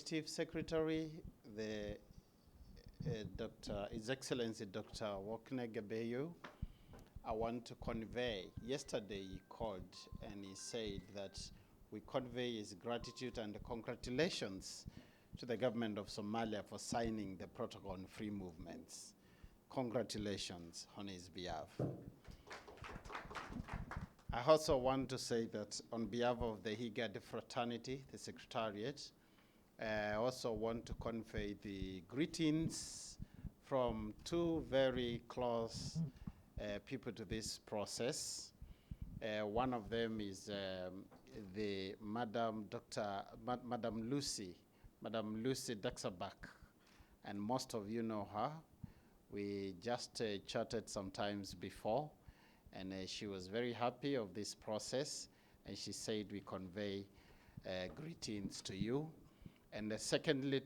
Executive Secretary, His Excellency Dr. Wokne Gebeyu, I want to convey, yesterday he called and he said that we convey his gratitude and congratulations to the government of Somalia for signing the protocol on free movements. Congratulations on his behalf. I also want to say that on behalf of the IGAD fraternity, the Secretariat, I also want to convey the greetings from two very close people to this process. One of them is the Madam Lucy Daxabak, and most of you know her. We just chatted sometimes before, and she was very happy of this process, and she said we convey greetings to you. And secondly,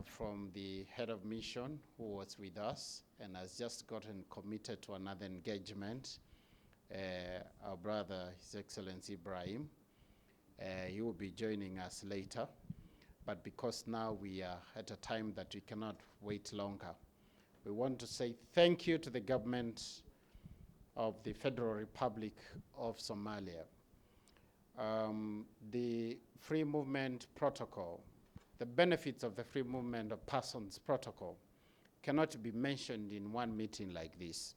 from the head of mission who was with us and has just gotten committed to another engagement, our brother, His Excellency Ibrahim. He will be joining us later. But because now we are at a time that we cannot wait longer, we want to say thank you to the government of the Federal Republic of Somalia. The Free Movement Protocol, the benefits of the Free Movement of Persons Protocol cannot be mentioned in one meeting like this.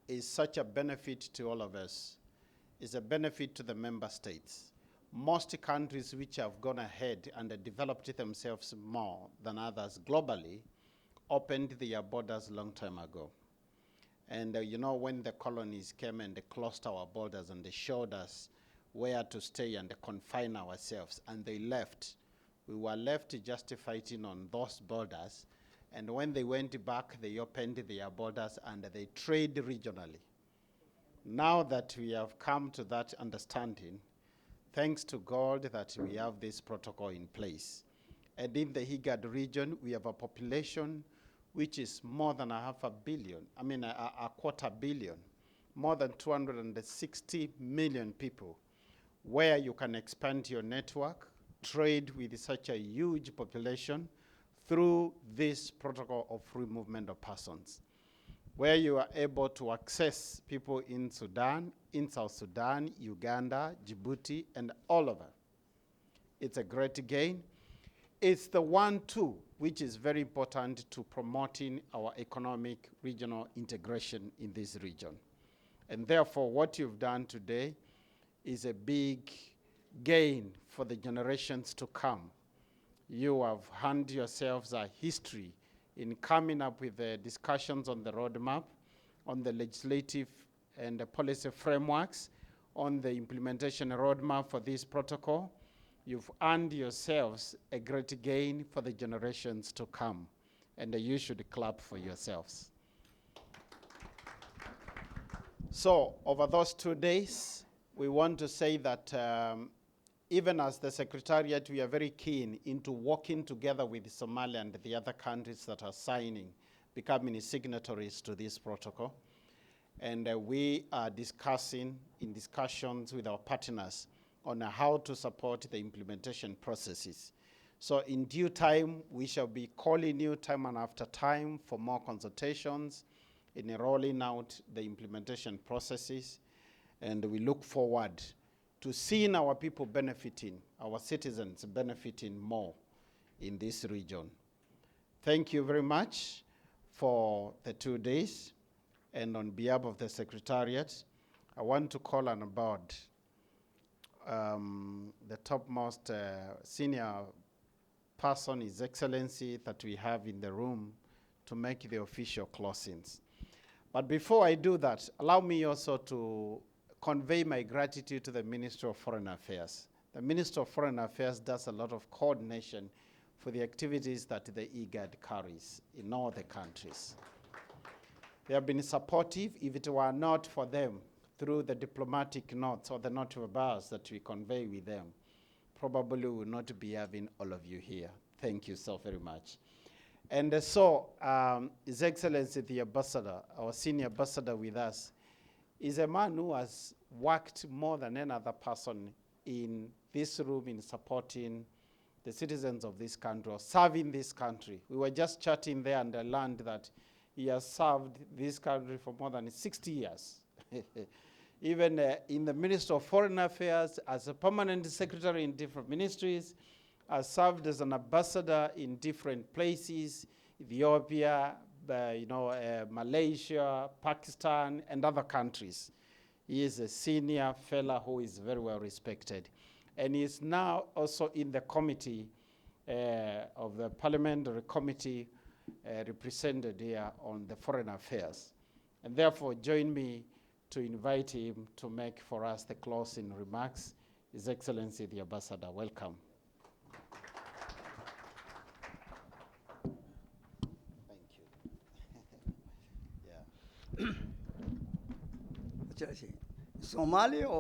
It's such a benefit to all of us. It's a benefit to the member states. Most countries which have gone ahead and developed themselves more than others globally opened their borders a long time ago. And you know, when the colonies came and they closed our borders and they showed us where to stay and confine ourselves, and they left, we were left just fighting on those borders. And when they went back, they opened their borders and they trade regionally. Now that we have come to that understanding, thanks to God that we have this protocol in place. And in the IGAD region, we have a population which is more than a quarter billion, more than 260 million people, where you can expand your network, trade with such a huge population through this protocol of free movement of persons, where you are able to access people in Sudan, in South Sudan, Uganda, Djibouti, and all over. It's a great gain. It's the 1-2 which is very important to promoting our economic regional integration in this region. And therefore, what you've done today is a big gain for the generations to come. You have handed yourselves a history in coming up with the discussions on the roadmap, on the legislative and the policy frameworks, on the implementation roadmap for this protocol. You've earned yourselves a great gain for the generations to come, and you should clap for yourselves. So over those 2 days, we want to say that even as the Secretariat, we are very keen into working together with Somalia and the other countries that are signing, becoming signatories to this protocol. And we are discussing in discussions with our partners on how to support the implementation processes. So in due time, we shall be calling you time and after time for more consultations in rolling out the implementation processes. And we look forward to seeing our people benefiting, our citizens benefiting more in this region. Thank you very much for the 2 days. And on behalf of the Secretariat, I want to call on board the topmost senior person, His Excellency, that we have in the room to make the official closings. But before I do that, allow me also to convey my gratitude to the Minister of Foreign Affairs. The Minister of Foreign Affairs does a lot of coordination for the activities that the IGAD carries in all the countries. They have been supportive. If it were not for them, through the diplomatic notes or the note of ours that we convey with them, probably we would not be having all of you here. Thank you so very much. And so, His Excellency the Ambassador, our senior ambassador with us, is a man who has worked more than any other person in this room in supporting the citizens of this country or serving this country. We were just chatting there and I learned that he has served this country for more than 60 years. Even in the Ministry of Foreign Affairs, as a permanent secretary in different ministries, has served as an ambassador in different places, Ethiopia, Malaysia, Pakistan, and other countries. He is a senior fellow who is very well respected. And he is now also in the committee of the parliamentary committee represented here on the foreign affairs. And therefore, join me to invite him to make for us the closing remarks. His Excellency the Ambassador, welcome. Thank you. Yeah. Somali or